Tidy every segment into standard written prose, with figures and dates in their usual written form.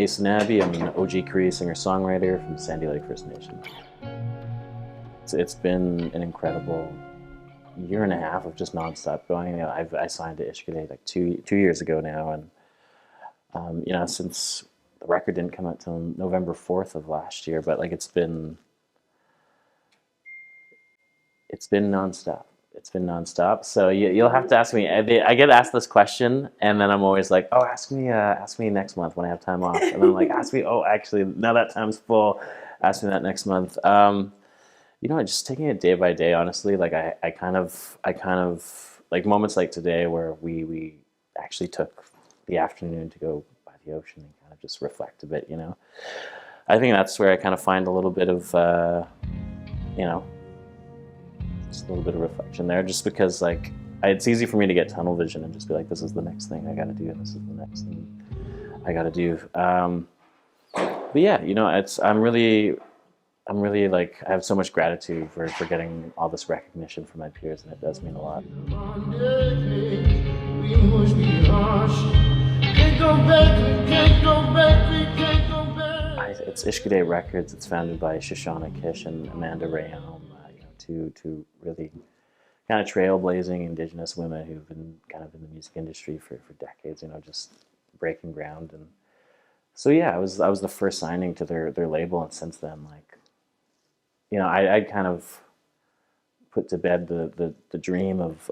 Aysanabee. I'm an Oji-Cree singer-songwriter from Sandy Lake First Nation. It's been an incredible year and a half of just nonstop going. I signed to Oji-Cree like two years ago now, and since the record didn't come out till November 4th of last year, but like it's been nonstop. It's been nonstop. So you'll have to ask me. I get asked this question, and then I'm always like, "Oh, ask me next month when I have time off." And then I'm like, "Ask me." Oh, actually, now that time's full. Ask me that next month. Just taking it day by day. Honestly, like I kind of like moments like today where we actually took the afternoon to go by the ocean and kind of just reflect a bit. I think that's where I kind of find a little bit of just a little bit of reflection there, just because like it's easy for me to get tunnel vision and just be like, this is the next thing I got to do, and this is the next thing I got to do. But yeah, I'm really like, I have so much gratitude for getting all this recognition from my peers, and it does mean a lot. It's Oji-Cree Records. It's founded by Shoshana Kish and Amanda Rayhelm. Two really kind of trailblazing Indigenous women who've been kind of in the music industry for decades, just breaking ground. And so yeah, I was the first signing to their label, and since then, like, I'd kind of put to bed the dream of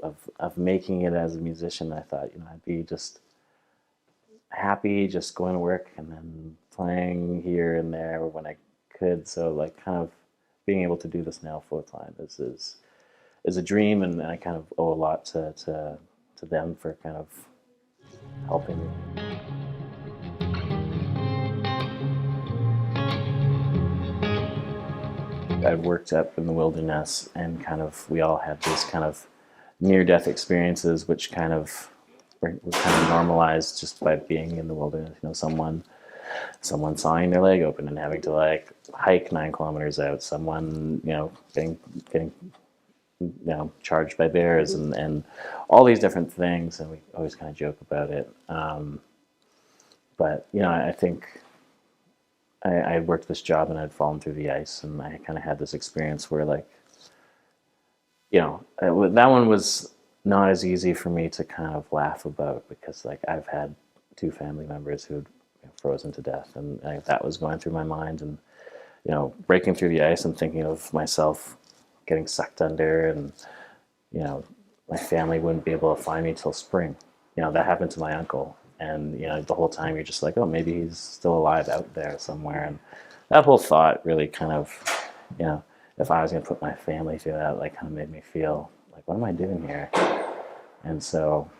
making it as a musician. I thought, I'd be just happy just going to work and then playing here and there when I could. So like kind of being able to do this now full time is a dream, and I kind of owe a lot to them for kind of helping me. I've worked up in the wilderness, and kind of we all had these kind of near-death experiences, which kind of were kind of normalized just by being in the wilderness. Someone sawing their leg open and having to like hike 9 kilometers out. Someone getting charged by bears, and all these different things. And we always kind of joke about it. But I think I had worked this job and I'd fallen through the ice, and I kind of had this experience where like, that one was not as easy for me to kind of laugh about, because like I've had 2 family members who'd frozen to death, and that was going through my mind, and breaking through the ice and thinking of myself getting sucked under, and my family wouldn't be able to find me till spring. That happened to my uncle, and the whole time you're just like, oh, maybe he's still alive out there somewhere. And that whole thought really kind of, if I was going to put my family through that, like kind of made me feel like, what am I doing here? And so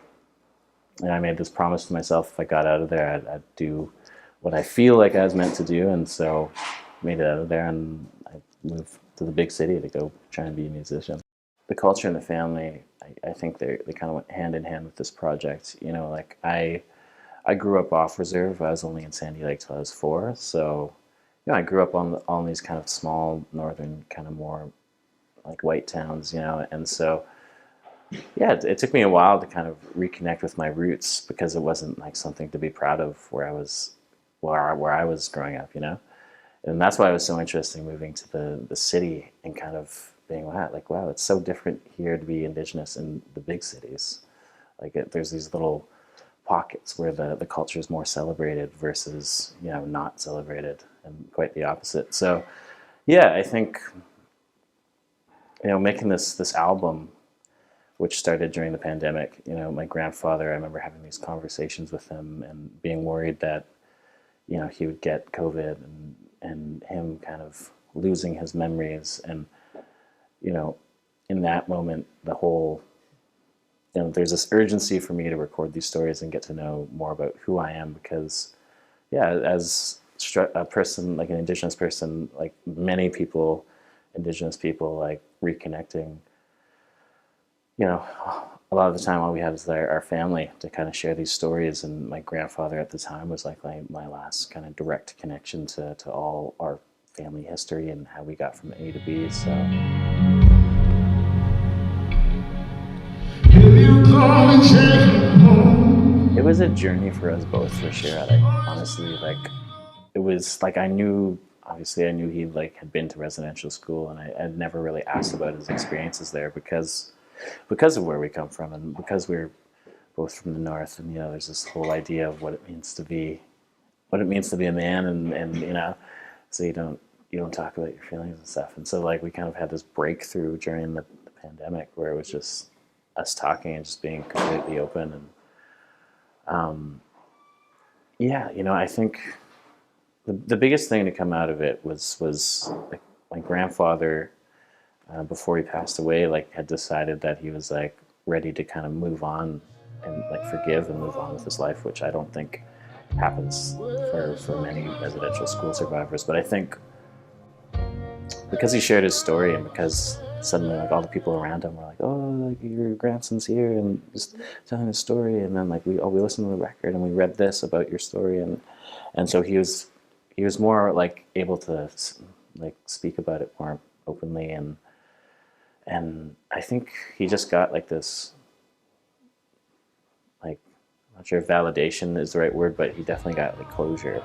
I made this promise to myself, if I got out of there, I'd do what I feel like I was meant to do. And so made it out of there, and I moved to the big city to go try and be a musician. The culture and the family, I think they kind of went hand in hand with this project. Like I grew up off reserve. I was only in Sandy Lake till I was 4. So, I grew up on these kind of small northern, kind of more like white towns, and so yeah, it took me a while to kind of reconnect with my roots, because it wasn't like something to be proud of where I was growing up, and that's why it was so interesting moving to the city and kind of being wow, it's so different here to be Indigenous in the big cities. Like there's these little pockets where the culture is more celebrated versus not celebrated, and quite the opposite. So yeah, I think making this album, which started during the pandemic. My grandfather, I remember having these conversations with him and being worried that, he would get COVID, and him kind of losing his memories. And, in that moment, the whole, there's this urgency for me to record these stories and get to know more about who I am, because, yeah, as a person, like an Indigenous person, like many people, Indigenous people, like reconnecting, a lot of the time all we have is our family to kind of share these stories. And my grandfather at the time was like my last kind of direct connection to all our family history and how we got from A to B. So it was a journey for us both, for sure. Like honestly, like it was like obviously I knew he like had been to residential school, and I had never really asked about his experiences there because of where we come from, and because we're both from the north, and there's this whole idea of what it means to be a man, and so you don't talk about your feelings and stuff. And so like we kind of had this breakthrough during the pandemic where it was just us talking and just being completely open. And yeah, I think the biggest thing to come out of it was like my grandfather, before he passed away, like had decided that he was like ready to kind of move on and like forgive and move on with his life, which I don't think happens for many residential school survivors. But I think because he shared his story, and because suddenly like all the people around him were like, oh, like your grandson's here and just telling his story, and then like we listened to the record and we read this about your story, and so he was more like able to like speak about it more openly, and I think he just got like this, like, I'm not sure if validation is the right word, but he definitely got like closure.